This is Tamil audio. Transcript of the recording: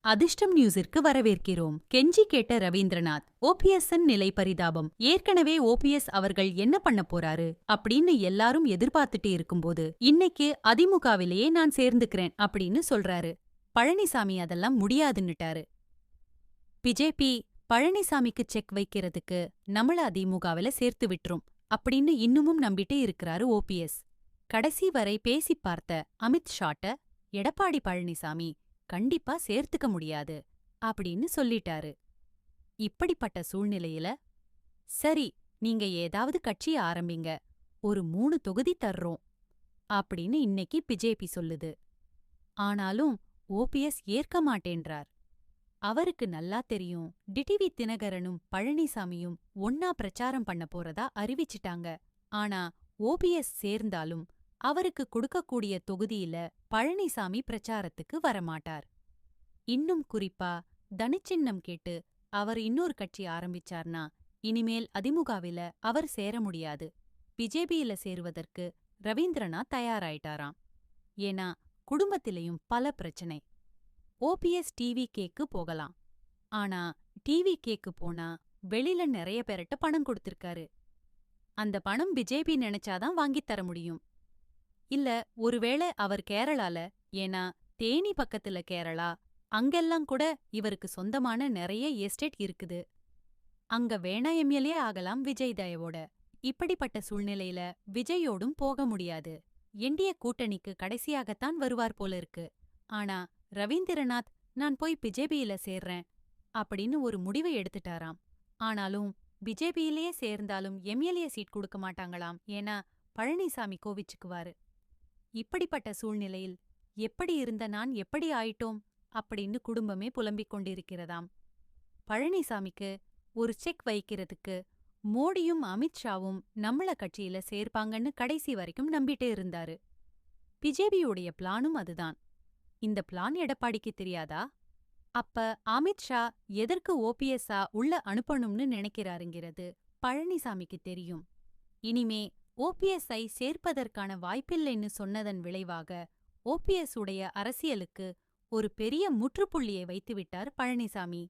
அதிர்ஷ்டம் நியூஸிற்கு வரவேற்கிறோம். கெஞ்சி கேட்ட ரவீந்திரநாத். ஓபிஎஸ்ஸின் நிலை பரிதாபம். ஏற்கனவே ஓபிஎஸ் அவர்கள் என்ன பண்ண போறாரு அப்படின்னு எல்லாரும் பார்த்துட்டு இருக்கும்போது இன்னைக்கு அதிமுகவிலேயே நான் சேர்ந்துக்கிறேன் அப்படின்னு சொல்றாரு. பழனிசாமி அதெல்லாம் முடியாதுன்னுட்டாரு. பிஜேபி பழனிசாமிக்கு செக் வைக்கிறதுக்கு நம்மள அதிமுகவில சேர்த்து விட்டுரும் அப்படின்னு இன்னமும் நம்பிட்டே இருக்கிறாரு ஓபிஎஸ். கடைசி வரை பேசிப் பார்த்த அமித் ஷாட்ட எடப்பாடி பழனிசாமி கண்டிப்பா சேர்த்துக்க முடியாது அப்படின்னு சொல்லிட்டாரு. இப்படிப்பட்ட சூழ்நிலையில சரி, நீங்க ஏதாவது கட்சி ஆரம்பிங்க, ஒரு 3 தொகுதி தர்றோம் அப்படின்னு இன்னைக்கு பிஜேபி சொல்லுது. ஆனாலும் ஓபிஎஸ் ஏற்க மாட்டேன்றார். அவருக்கு நல்லா தெரியும், டிடிவி தினகரனும் பழனிசாமியும் ஒன்னா பிரச்சாரம் பண்ண போறதா அறிவிச்சிட்டாங்க. ஆனா ஓபிஎஸ் சேர்ந்தாலும் அவருக்கு கொடுக்கக்கூடிய தொகுதியில பழனிசாமி பிரச்சாரத்துக்கு வரமாட்டார். இன்னும் குறிப்பா தனிச்சின்னம் கேட்டு அவர் இன்னொரு கட்சி ஆரம்பிச்சார்னா இனிமேல் அதிமுகவில அவர் சேர முடியாது. பிஜேபியில சேருவதற்கு ரவீந்திரநாத் தயாராயிட்டாராம். ஏன்னா குடும்பத்திலையும் பல பிரச்சனை. ஓபிஎஸ் டிவிகேக்கு போகலாம். ஆனா டிவிகேக்கு போனா வெளியில நிறைய பேர்ட்ட பணம் கொடுத்திருக்காரு. அந்த பணம் பிஜேபி நினைச்சாதான் வாங்கித் தர முடியும். இல்ல ஒருவேளை அவர் கேரளால, ஏன்னா தேனி பக்கத்துல கேரளா, அங்கெல்லாம் கூட இவருக்கு சொந்தமான நிறைய எஸ்டேட் இருக்குது. அங்க வேணா எம்எல்ஏ ஆகலாம் விஜய் தயவோட. இப்படிப்பட்ட சூழ்நிலையில விஜயோடும் போக முடியாது. என்டிஏ கூட்டணிக்கு கடைசியாகத்தான் வருவார் போல இருக்கு. ஆனா ரவீந்திரநாத் நான் போய் பிஜேபியில சேர்றேன் அப்படின்னு ஒரு முடிவை எடுத்துட்டாராம். ஆனாலும் பிஜேபியிலேயே சேர்ந்தாலும் எம்எல்ஏ சீட் கொடுக்க மாட்டாங்களாம். ஏன்னா பழனிசாமி கோவிச்சுக்குவாரு. இப்படிப்பட்ட சூழ்நிலையில் எப்படி இருந்த நான் எப்படி ஆயிட்டோம் அப்படின்னு குடும்பமே புலம்பிக் கொண்டிருக்கிறதாம். பழனிசாமிக்கு ஒரு செக் வைக்கிறதுக்கு மோடியும் அமித்ஷாவும் நம்மள கட்சியில சேர்ப்பாங்கன்னு கடைசி வரைக்கும் நம்பிட்டே இருந்தாரு. பிஜேபியுடைய பிளானும் அதுதான். இந்த பிளான் எடப்பாடிக்கு தெரியாதா? அப்ப அமித்ஷா எதற்கு ஓபிஎஸ்ஸா உள்ள அனுப்பணும்னு நினைக்கிறாருங்கிறது பழனிசாமிக்கு தெரியும். இனிமே ஓபிஎஸ்ஐ சேர்ப்பதற்கான வாய்ப்பில்லைன்னு சொன்னதன் விளைவாக ஓபிஎஸ் உடைய அரசியலுக்கு ஒரு பெரிய முற்றுப்புள்ளியை வைத்துவிட்டார் பழனிசாமி.